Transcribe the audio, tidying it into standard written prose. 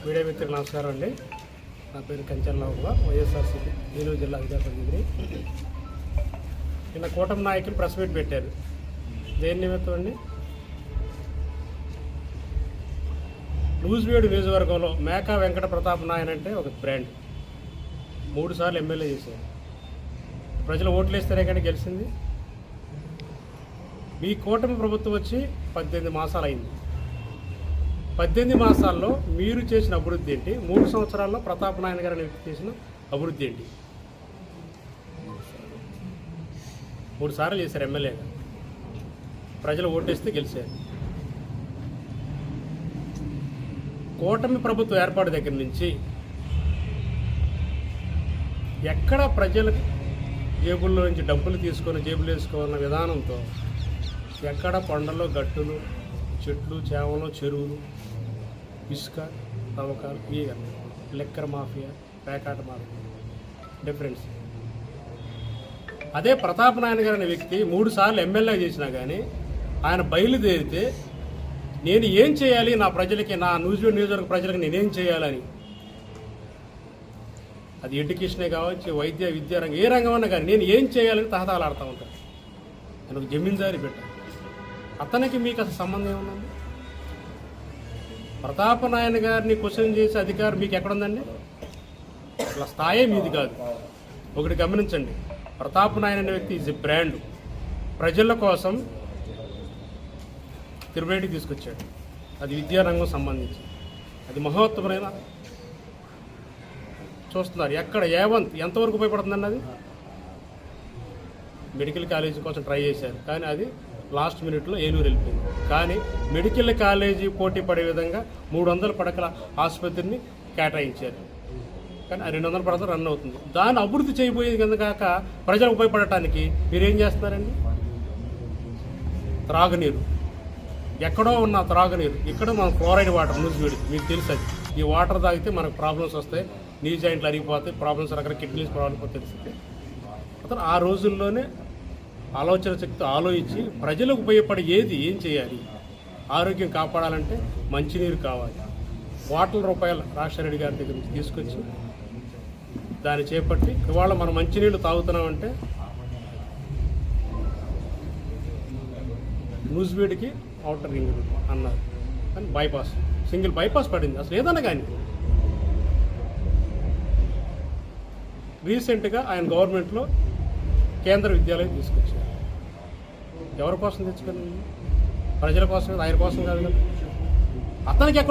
Media మిత్రులకు నమస్కారం అండి. నా పేరు కంచర్లవ్వ, వైఎస్ఆర్సీపీ ఏలూరు జిల్లా అధికార ప్రతినిధి. నిన్న కూటమి నాయకులు ప్రెస్ మీట్ పెట్టారు. దేని నిమిత్తం అండి? నూజివీడు నియోజకవర్గంలో మేకా వెంకట ప్రతాప్ నాయన్ అంటే ఒక బ్రాండ్. 3 సార్లు ఎమ్మెల్యే చేశారు. ప్రజలు ఓట్లు వేస్తేనే కానీ గెలిచింది. మీ కూటమి ప్రభుత్వం వచ్చి 18 మాసాలు అయింది. 18 మాసాల్లో మీరు చేసిన అభివృద్ధి ఏంటి? 3 సంవత్సరాల్లో ప్రతాప్ నాయన్ గారు చేసిన అభివృద్ధి ఏంటి? 3 సార్లు చేశారు ఎమ్మెల్యేగా. ప్రజలు ఓటేస్తే గెలిచారు. కూటమి ప్రభుత్వం ఏర్పాటు దగ్గర నుంచి ఎక్కడ ప్రజలకు జేబుల్లో నుంచి డబ్బులు తీసుకొని జేబులు వేసుకోవాలన్న విధానంతో ఎక్కడ కొండలు, గట్టులు, చెట్లు, చేమలు, చెరువులు, ఇసుక తవ్వకాలు, ఈ లెక్కర్ మాఫియా, పేకాట మాఫియా డిఫరెన్స్. అదే ప్రతాప్ నాయన్ గారు అనే వ్యక్తి 3 సార్లు ఎమ్మెల్యే చేసినా కానీ ఆయన బయలుదేరితే నేను ఏం చేయాలి, నా ప్రజలకి, నా నూజివీడు నియోజకవర్గ ప్రజలకు నేనేం చేయాలని, అది ఎడ్యుకేషనే కావచ్చు, వైద్య విద్యా రంగం, ఏ రంగం అన్నా కానీ నేను ఏం చేయాలని తహతాలాడుతూ ఉంటాను. నేను ఒక జమీందారి పెట్టాను. అతనికి మీకు అసలు సంబంధం ఏముందండి? ప్రతాప్ నాయన్ గారిని క్వశ్చన్ చేసే అధికారం మీకు ఎక్కడుందండి? అసలు స్థాయే మీది కాదు. ఒకటి గమనించండి, ప్రతాప్ నాయన్ అనే వ్యక్తి ఈజ్ ఎ బ్రాండ్. ప్రజల కోసం తిరుపతికి తీసుకొచ్చాడు. అది విద్యారంగం సంబంధించి అది మహోత్తమైన చూస్తున్నారు. ఎక్కడ ఏవంత్ ఎంతవరకు ఉపయోగపడుతుందండి? అది మెడికల్ కాలేజీ కోసం ట్రై చేశారు, కానీ అది లాస్ట్ మినిట్లో ఏలూరు వెళ్ళిపోయింది. కానీ మెడికల్ కాలేజీ పోటీ పడే విధంగా 300 పడకల ఆసుపత్రిని కేటాయించారు. కానీ ఆ 200 పడకలు రన్ అవుతుంది. దాన్ని అభివృద్ధి చేయబోయేది కింద కాక ప్రజలకు ఉపయోగపడటానికి మీరేం చేస్తున్నారండి? త్రాగునీరు, ఎక్కడో ఉన్న త్రాగునీరు, ఇక్కడ మన క్లోరైడ్ వాటర్ నూజివీడు మీకు తెలుసు. అది ఈ వాటర్ తాగితే మనకు ప్రాబ్లమ్స్ వస్తాయి, నీ జాయింట్లు అరిగిపోతాయి, ప్రాబ్లమ్స్ రకరకాల కిడ్నీస్ ప్రాబ్లమ్స్ తెలిసింది. అతను ఆ రోజుల్లోనే ఆలోచన శక్తి ఆలోచించి ప్రజలకు ఉపయోగపడే ఏం చేయాలి, ఆరోగ్యం కాపాడాలంటే మంచినీరు కావాలి. ₹1,00,000 రాజశేఖర గారి దగ్గర నుంచి తీసుకొచ్చి దాన్ని చేపట్టి ఇవాళ మనం మంచినీళ్ళు తాగుతున్నామంటే నూజివీడుకి అవుటర్ రింగ్ రోడ్ అన్నారు, కానీ బైపాస్, సింగిల్ బైపాస్ పడింది. అసలు ఏదన్నా కానీ రీసెంట్గా ఆయన గవర్నమెంట్లో కేంద్ర విద్యాలయం తీసుకొచ్చారు. ఎవరి కోసం తెచ్చుకుని? ప్రజల కోసం, ఆయన కోసం కాదు. అతనికి ఎక్కడ